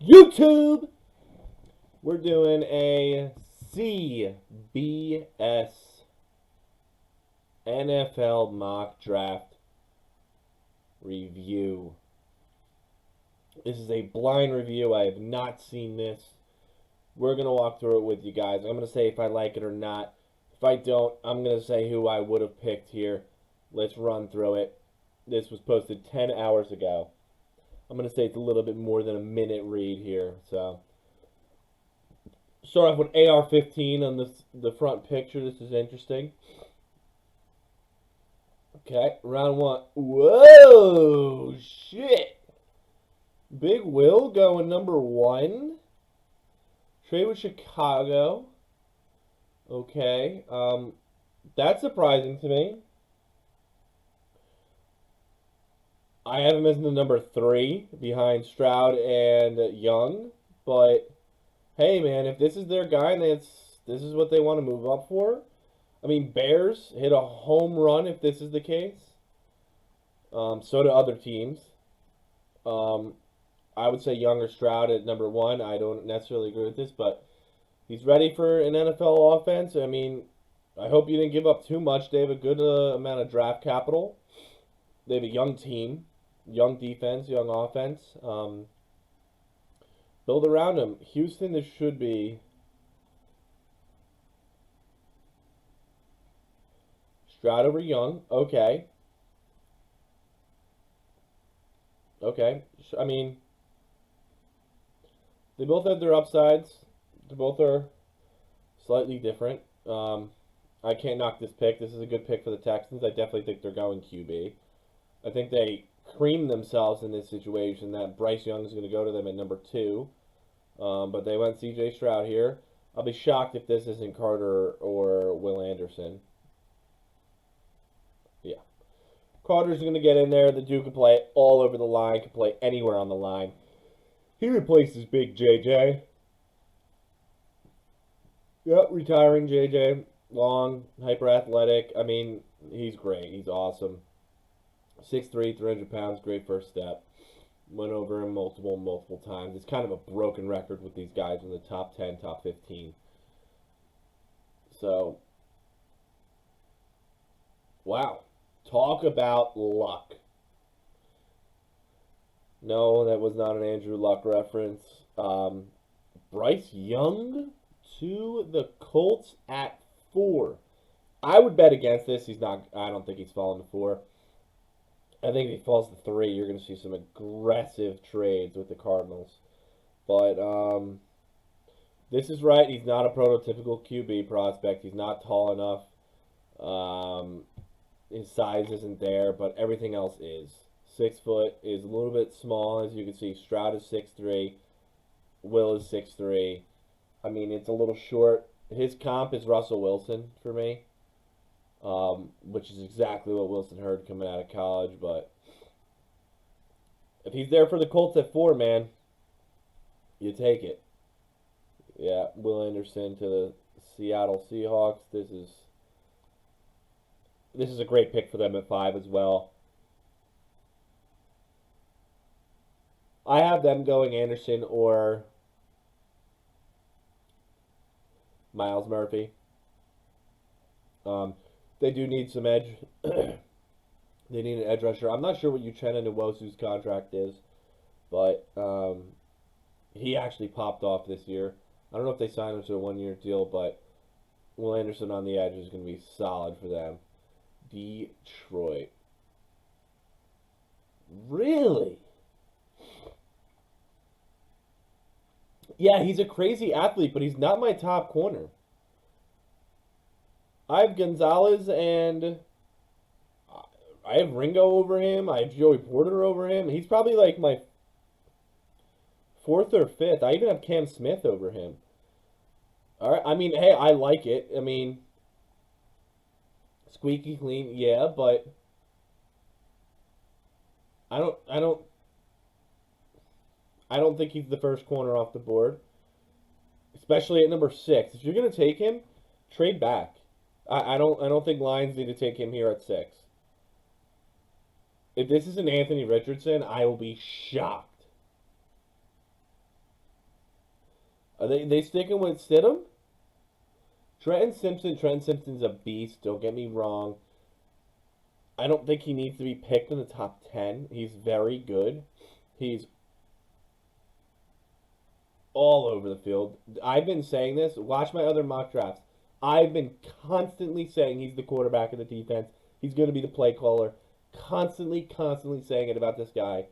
YouTube. We're doing a CBS NFL mock draft review. This is a blind review. I have not seen this. We're going to walk through it with you guys. I'm going to say if I like it or not. If I don't, I'm going to say who I would have picked here. Let's run through it. This was posted 10 hours ago. I'm going to say it's a little bit more than a minute read here. So, start off with AR-15 on the front picture. This is interesting. Okay, round one. Whoa, shit. Big Will going number one. Trade with Chicago. Okay, that's surprising to me. I have him as the number 3 behind Stroud and Young. But, hey, man, if this is their guy and this is what they want to move up for, I mean, Bears hit a home run if this is the case. So do other teams. I would say Young or Stroud at number 1. I don't necessarily agree with this, but he's ready for an NFL offense. I mean, I hope you didn't give up too much. They have a good amount of draft capital. They have a young team, young defense, young offense. Build around him. Houston, this should be Stroud over Young. Okay. Okay. I mean, they both have their upsides. They both are slightly different. I can't knock this pick. This is a good pick for the Texans. I definitely think they're going QB. I think they creamed themselves in this situation that Bryce Young is going to go to them at number 2. But they went C.J. Stroud here. I'll be shocked if this isn't Carter or Will Anderson. Yeah. Carter's going to get in there. The dude can play all over the line, can play anywhere on the line. He replaces Big J.J. Yep, retiring J.J. Long, hyper athletic. I mean, he's great. He's awesome. 6'3", 300 pounds, great first step. Went over him multiple times. It's kind of a broken record with these guys in the top 10, top 15. So, wow. Talk about luck. No, that was not an Andrew Luck reference. Bryce Young to the Colts at 4. I would bet against this. I don't think he's falling to 4. I think if he falls to 3, you're going to see some aggressive trades with the Cardinals. But this is right. He's not a prototypical QB prospect. He's not tall enough. His size isn't there, but everything else is. 6 foot is a little bit small, as you can see. Stroud is 6'3". Will is 6'3". I mean, it's a little short. His comp is Russell Wilson for me. Which is exactly what Wilson heard coming out of college. But if he's there for the Colts at 4, man, you take it. Yeah, Will Anderson to the Seattle Seahawks. This is a great pick for them at 5 as well. I have them going Anderson or Miles Murphy. They do need some edge. They need an edge rusher. I'm not sure what Uchenna Nwosu's contract is, but he actually popped off this year. I don't know if they signed him to a 1-year deal, but Will Anderson on the edge is going to be solid for them. Detroit. Really? Yeah, he's a crazy athlete, but he's not my top corner. I have Gonzalez and I have Ringo over him. I have Joey Porter over him. He's probably like my 4th or 5th. I even have Cam Smith over him. All right. I mean, hey, I like it. I mean, squeaky clean, yeah, but I don't think he's the first corner off the board, especially at number 6. If you're gonna take him, trade back. I don't think Lions need to take him here at 6. If this is an Anthony Richardson, I will be shocked. Are they sticking with Stidham? Trenton Simpson's a beast, don't get me wrong. I don't think he needs to be picked in the top 10. He's very good. He's all over the field. I've been saying this. Watch my other mock drafts. I've been constantly saying he's the quarterback of the defense. He's going to be the play caller. Constantly saying it about this guy.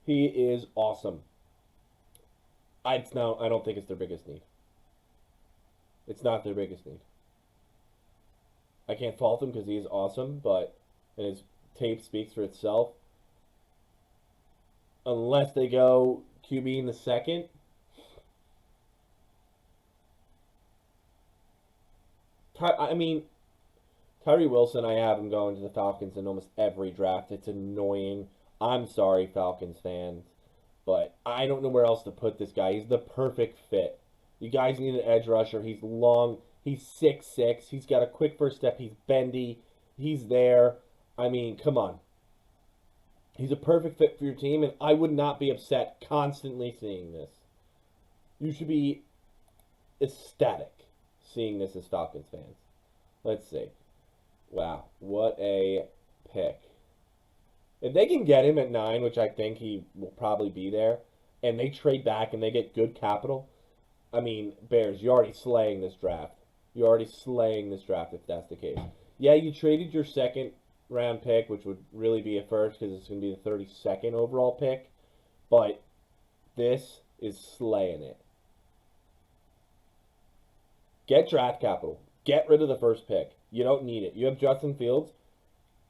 He is awesome. I don't think it's their biggest need. It's not their biggest need. I can't fault him because he is awesome, but his tape speaks for itself. Unless they go QB in the second. I mean, Tyree Wilson, I have him going to the Falcons in almost every draft. It's annoying. I'm sorry, Falcons fans. But I don't know where else to put this guy. He's the perfect fit. You guys need an edge rusher. He's long. He's 6'6". He's got a quick first step. He's bendy. He's there. I mean, come on. He's a perfect fit for your team, and I would not be upset constantly seeing this. You should be ecstatic seeing this as Falcons fans. Let's see. Wow, what a pick. If they can get him at 9, which I think he will probably be there, and they trade back and they get good capital, I mean, Bears, you're already slaying this draft. You're already slaying this draft if that's the case. Yeah, you traded your second round pick, which would really be a first because it's going to be the 32nd overall pick, but this is slaying it. Get draft capital. Get rid of the first pick. You don't need it. You have Justin Fields.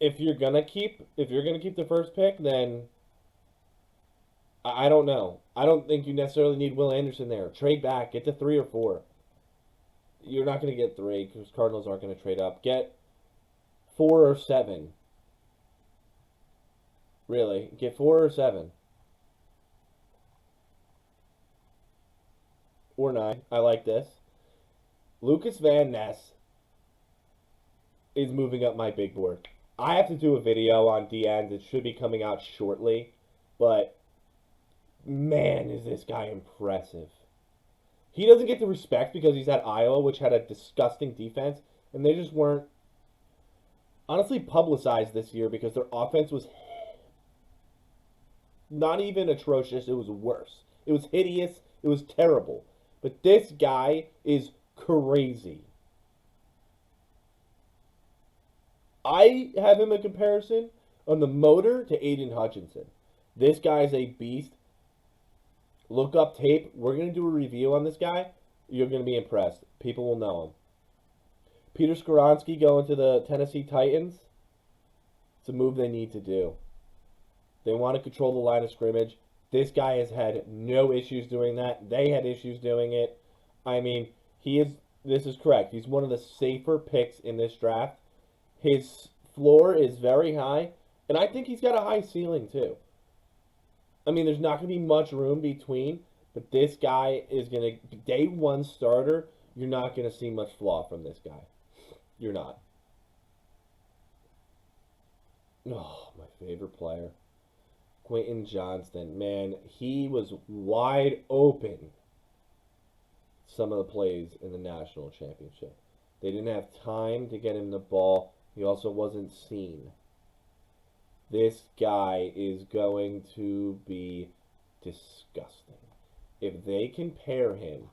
If you're gonna keep the first pick, then I don't know. I don't think you necessarily need Will Anderson there. Trade back. Get to 3 or 4. You're not gonna get 3 because Cardinals aren't gonna trade up. Get 4 or 7. Really, get 4 or 7 or 9. I like this. Lucas Van Ness is moving up my big board. I have to do a video on DNs. It should be coming out shortly. But, man, is this guy impressive. He doesn't get the respect because he's at Iowa, which had a disgusting defense. And they just weren't, honestly, publicized this year because their offense was not even atrocious. It was worse. It was hideous. It was terrible. But this guy is crazy. I have him in comparison on the motor to Aiden Hutchinson. This guy is a beast. Look up tape. We're going to do a review on this guy. You're going to be impressed. People will know him. Peter Skoronski going to the Tennessee Titans. It's a move they need to do. They want to control the line of scrimmage. This guy has had no issues doing that. They had issues doing it. I mean, this is correct. He's one of the safer picks in this draft. His floor is very high, and I think he's got a high ceiling too. I mean, there's not going to be much room between, but this guy is going to, day one starter, you're not going to see much flaw from this guy. You're not. Oh, my favorite player. Quentin Johnston. Man, he was wide open some of the plays in the national championship. They didn't have time to get him the ball. He also wasn't seen. This guy is going to be disgusting. If they can pair him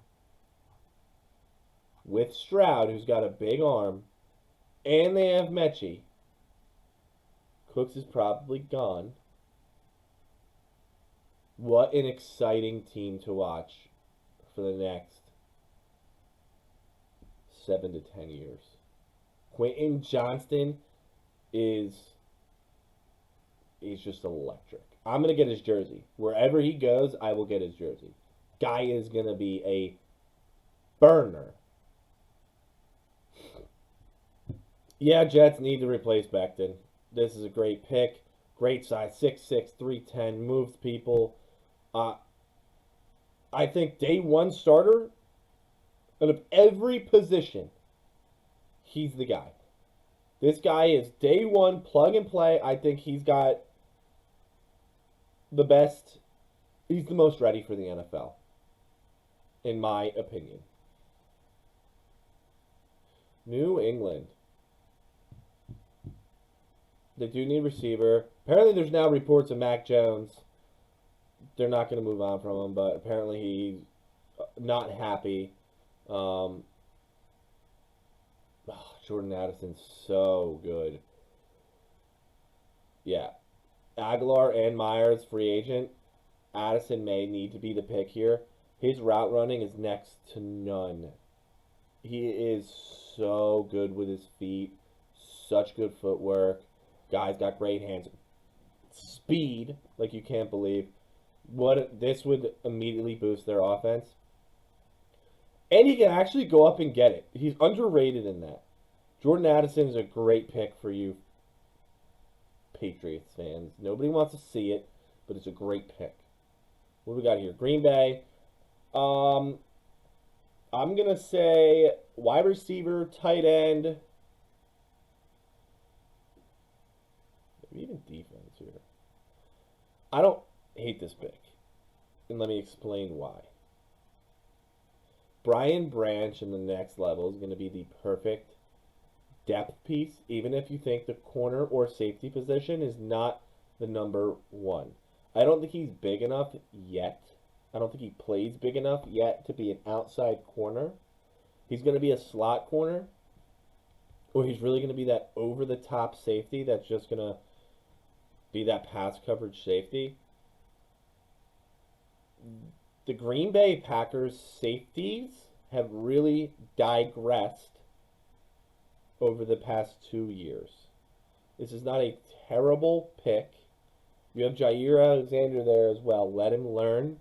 with Stroud, who's got a big arm, and they have Mechie, Cooks is probably gone. What an exciting team to watch for the next 7 to 10 years. Quentin Johnston is just electric. I'm going to get his jersey. Wherever he goes, I will get his jersey. Guy is going to be a burner. Yeah, Jets need to replace Becton. This is a great pick. Great size. 6'6", 310. Moves people. I think day one starter, out of every position, he's the guy. This guy is day one, plug and play. I think he's got the best. He's the most ready for the NFL. in my opinion. New England. They do need receiver. Apparently, there's now reports of Mac Jones. They're not going to move on from him, but apparently he's not happy. Um, Jordan Addison's so good. Yeah. Aguilar and Myers, free agent. Addison may need to be the pick here. His route running is next to none. He is so good with his feet. Such good footwork. Guy's got great hands. Speed, like you can't believe. What this would immediately boost their offense. And he can actually go up and get it. He's underrated in that. Jordan Addison is a great pick for you Patriots fans. Nobody wants to see it, but it's a great pick. What do we got here? Green Bay. I'm gonna say wide receiver, tight end, maybe even defense here. I don't hate this pick, and let me explain why. Brian Branch in the next level is going to be the perfect depth piece, even if you think the corner or safety position is not the number one. I don't think he's big enough yet. I don't think he plays big enough yet to be an outside corner. He's going to be a slot corner, or he's really going to be that over-the-top safety that's just going to be that pass coverage safety. The Green Bay Packers safeties have really digressed over the past 2 years. This is not a terrible pick. You have Jair Alexander there as well. Let him learn.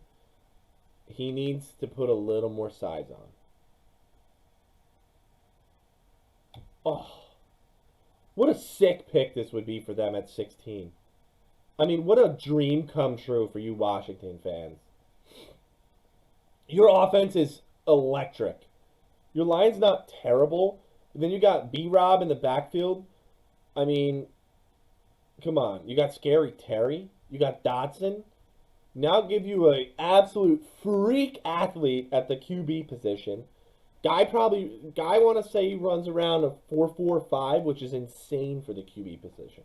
He needs to put a little more size on. Oh, what a sick pick this would be for them at 16. I mean, what a dream come true for you Washington fans. Your offense is electric. Your line's not terrible. Then you got B-Rob in the backfield. I mean, come on. You got Scary Terry. You got Dotson. Now give you an absolute freak athlete at the QB position. Guy want to say he runs around a 4.45, which is insane for the QB position.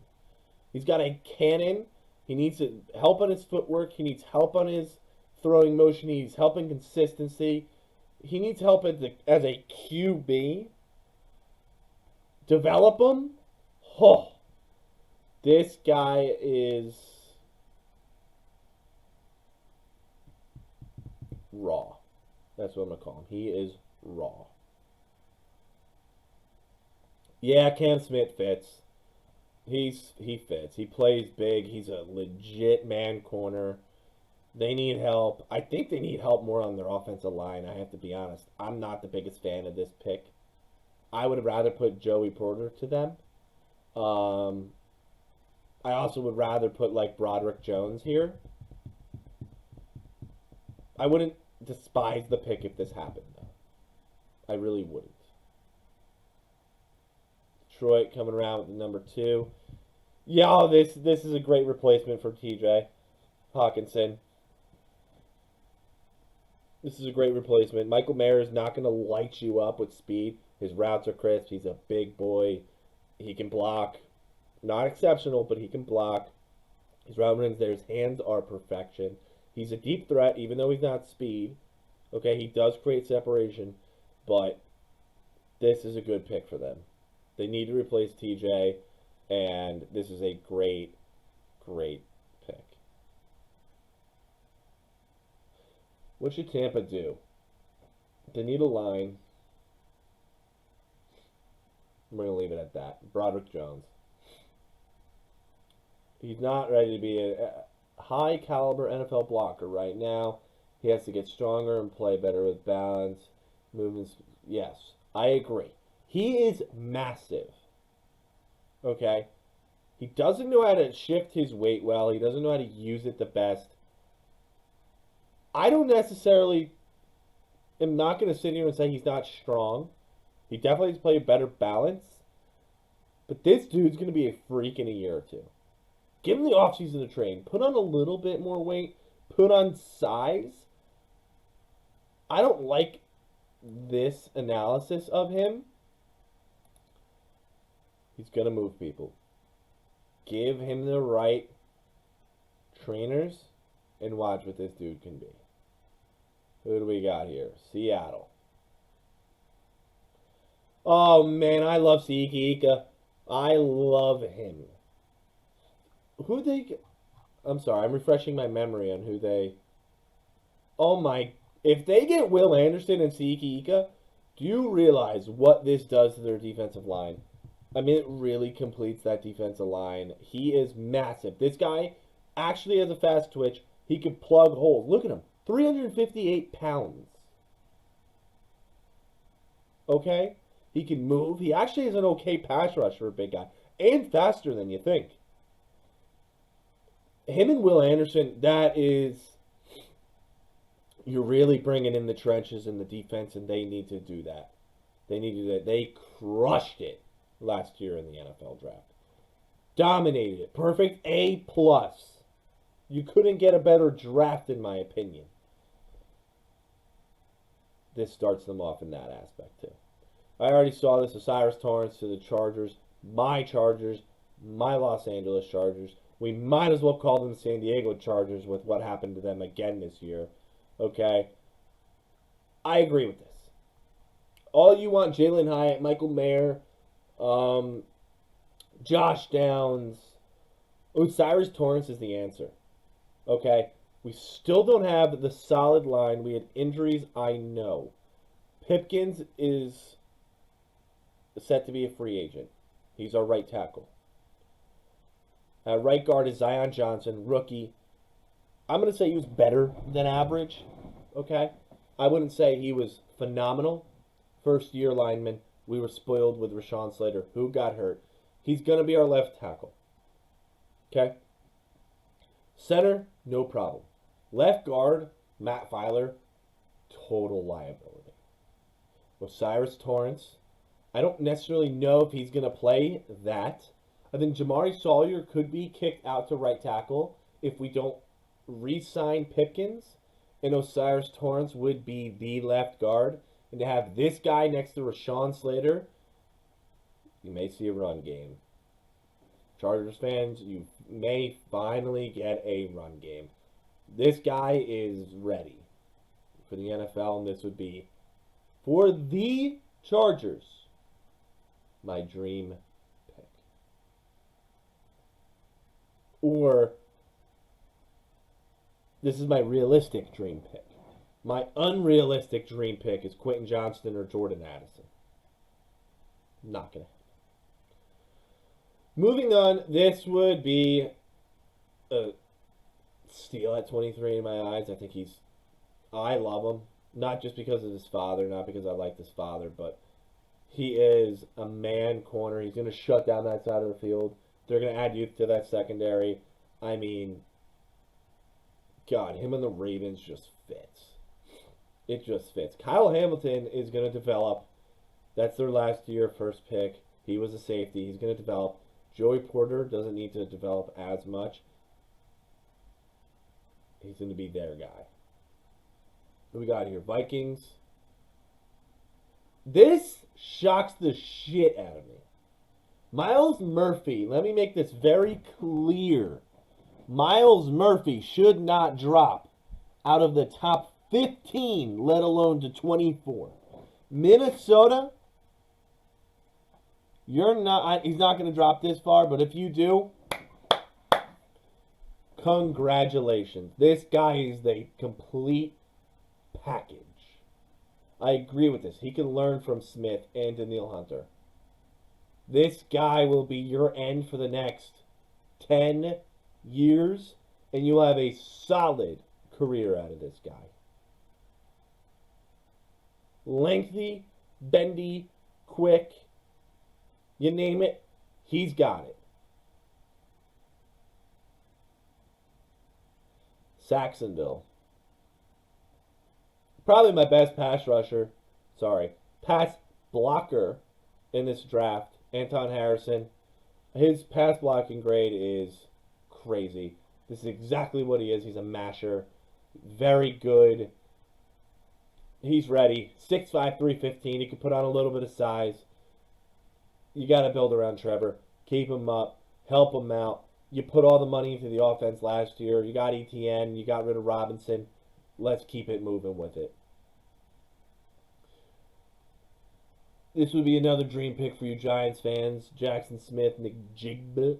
He's got a cannon. He needs help on his footwork. He needs help on his throwing motion. He needs help in consistency. He needs help as a QB. Develop him. Oh, this guy is raw. That's what I'm going to call him. He is raw. Yeah, Cam Smith fits. He fits. He plays big. He's a legit man corner. They need help. I think they need help more on their offensive line, I have to be honest. I'm not the biggest fan of this pick. I would have rather put Joey Porter to them. I also would rather put like Broderick Jones here. I wouldn't despise the pick if this happened, though. I really wouldn't. Detroit coming around with the number 2. Yeah, this is a great replacement for TJ Hawkinson. This is a great replacement. Michael Mayer is not going to light you up with speed. His routes are crisp. He's a big boy. He can block. Not exceptional, but he can block. His route runs there. His hands are perfection. He's a deep threat, even though he's not speed. Okay, he does create separation, but this is a good pick for them. They need to replace TJ, and this is a great, great pick. What should Tampa do? They need a line. I'm going to leave it at that. Broderick Jones. He's not ready to be a high caliber NFL blocker right now. He has to get stronger and play better with balance, movements. Yes, I agree. He is massive. Okay? He doesn't know how to shift his weight well. He doesn't know how to use it the best. I don't necessarily am not going to sit here and say he's not strong. He definitely has to play a better balance. But this dude's going to be a freak in a year or two. Give him the offseason to train. Put on a little bit more weight. Put on size. I don't like this analysis of him. He's going to move people. Give him the right trainers and watch what this dude can be. Who do we got here? Seattle. Oh, man, I love Siaki Ika. I love him. I'm sorry, I'm refreshing my memory on who they... Oh, my... If they get Will Anderson and Siaki Ika, do you realize what this does to their defensive line? I mean, it really completes that defensive line. He is massive. This guy actually has a fast twitch. He can plug holes. Look at him. 358 pounds. Okay? He can move. He actually is an okay pass rush for a big guy. And faster than you think. Him and Will Anderson, that is... You're really bringing in the trenches in the defense, and they need to do that. They need to do that. They crushed it last year in the NFL draft. Dominated it. Perfect A+. You couldn't get a better draft, in my opinion. This starts them off in that aspect, too. I already saw this. Osiris Torrance to the Chargers. My Los Angeles Chargers. We might as well call them San Diego Chargers with what happened to them again this year. Okay? I agree with this. All you want, Jalen Hyatt, Michael Mayer, Josh Downs, Osiris Torrance is the answer. Okay? We still don't have the solid line. We had injuries, I know. Pipkins is set to be a free agent. He's our right tackle. Right guard is Zion Johnson, rookie. I'm going to say he was better than average. Okay? I wouldn't say he was phenomenal. First year lineman. We were spoiled with Rashawn Slater, who got hurt. He's going to be our left tackle. Okay? Center, no problem. Left guard, Matt Filer, total liability. Osiris Torrance, I don't necessarily know if he's going to play that. I think Jamari Sawyer could be kicked out to right tackle if we don't re-sign Pipkins. And Osiris Torrance would be the left guard. And to have this guy next to Rashawn Slater, you may see a run game. Chargers fans, you may finally get a run game. This guy is ready for the NFL, and this would be, for the Chargers, my dream pick. Or, this is my realistic dream pick. My unrealistic dream pick is Quentin Johnston or Jordan Addison. Not going to happen. Moving on, this would be a steal at 23 in my eyes. I love him. Not just because of his father, not because I like his father, but he is a man corner. He's going to shut down that side of the field. They're going to add youth to that secondary. I mean, God, him and the Ravens just fits. It just fits. Kyle Hamilton is going to develop. That's their last year, first pick. He was a safety. He's going to develop. Joey Porter doesn't need to develop as much. He's going to be their guy. What we got here? Vikings. This shocks the shit out of me. Myles Murphy, let me make this very clear. Myles Murphy should not drop out of the top 15, let alone to 24. Minnesota, he's not going to drop this far, but if you do, congratulations. This guy is the complete package. I agree with this. He can learn from Smith and Daniil Hunter. This guy will be your end for the next 10 years, and you'll have a solid career out of this guy. Lengthy, bendy, quick, you name it, he's got it. Saxonville. Probably my best pass blocker in this draft. Anton Harrison. His pass blocking grade is crazy. This is exactly what he is. He's a masher. Very good. He's ready. 6'5", 315. He can put on a little bit of size. You got to build around Trevor. Keep him up. Help him out. You put all the money into the offense last year. You got ETN. You got rid of Robinson. Let's keep it moving with it. This would be another dream pick for you Giants fans. Jackson Smith, McJigba.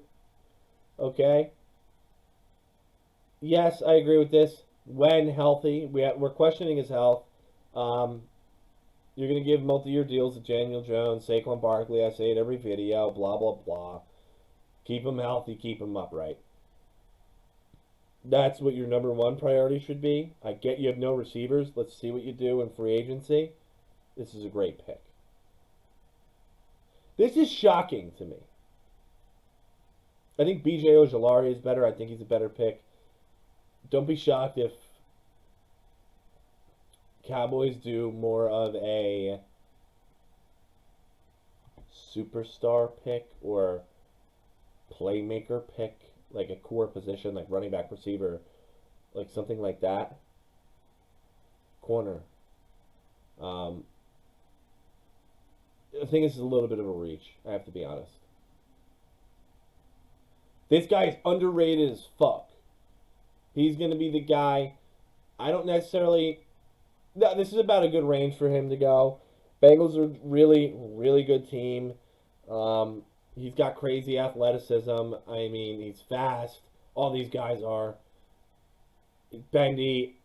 Okay? Yes, I agree with this. When healthy, we're questioning his health. You're going to give multi-year deals to Daniel Jones, Saquon Barkley. I say it every video. Blah, blah, blah. Keep him healthy. Keep him upright. That's what your number one priority should be. I get you have no receivers. Let's see what you do in free agency. This is a great pick. This is shocking to me. I think B.J. Ojulari is better. I think he's a better pick. Don't be shocked if Cowboys do more of a superstar pick or playmaker pick, like a core position, like running back, receiver, like something like that. Corner. I think this is a little bit of a reach, I have to be honest. This guy is underrated as fuck. He's going to be the guy. I don't necessarily... No, this is about a good range for him to go. Bengals are really, really good team. He's got crazy athleticism. I mean, he's fast. All these guys are. Bendy,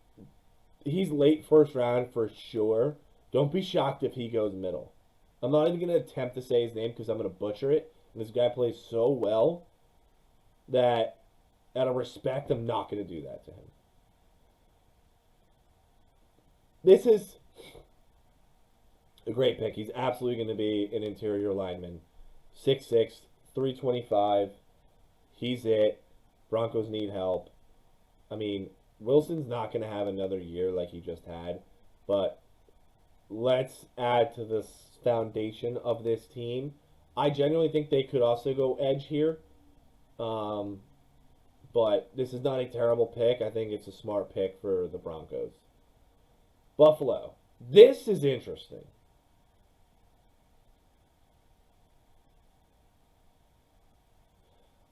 he's late first round for sure. Don't be shocked if he goes middle. I'm not even going to attempt to say his name because I'm going to butcher it. And this guy plays so well that out of respect, I'm not going to do that to him. This is a great pick. He's absolutely going to be an interior lineman. 6'6", 325. He's it. Broncos need help. I mean, Wilson's not going to have another year like he just had. But let's add to the foundation of this team. I genuinely think they could also go edge here. But this is not a terrible pick. I think it's a smart pick for the Broncos. Buffalo. This is interesting.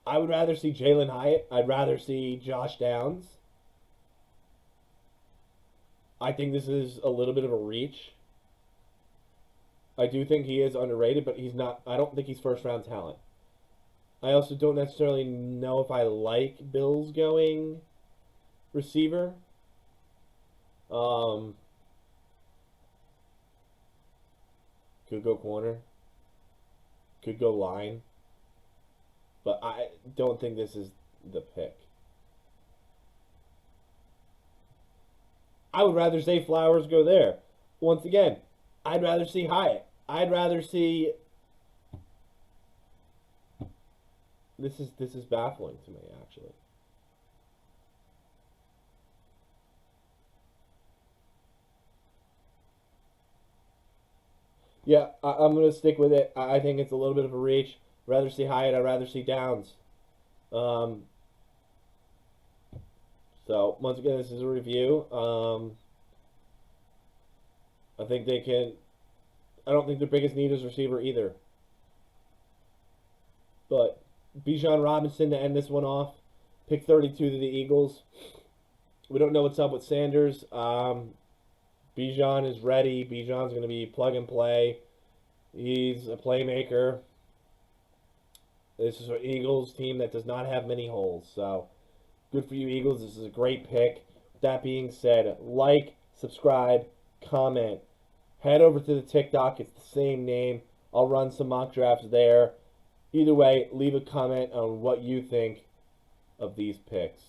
I would rather see Jalen Hyatt. I'd rather see Josh Downs. I think this is a little bit of a reach. I do think he is underrated, but he's not. I don't think he's first round talent. I also don't necessarily know if I like Bills going receiver. Could go corner. Could go line. But I don't think this is the pick. I would rather say Flowers go there. Once again, I'd rather see Hyatt. I'd rather see... This is baffling to me, actually. Yeah, I'm going to stick with it. I think it's a little bit of a reach. Rather see Hyatt. I'd rather see Downs. So, once again, this is a review. I think they can... I don't think their biggest need is receiver either. But Bijan Robinson to end this one off. Pick 32 to the Eagles. We don't know what's up with Sanders. Bijan is ready. Bijan's going to be plug and play. He's a playmaker. This is an Eagles team that does not have many holes. So, good for you, Eagles. This is a great pick. With that being said, like, subscribe, comment. Head over to the TikTok. It's the same name. I'll run some mock drafts there. Either way, leave a comment on what you think of these picks.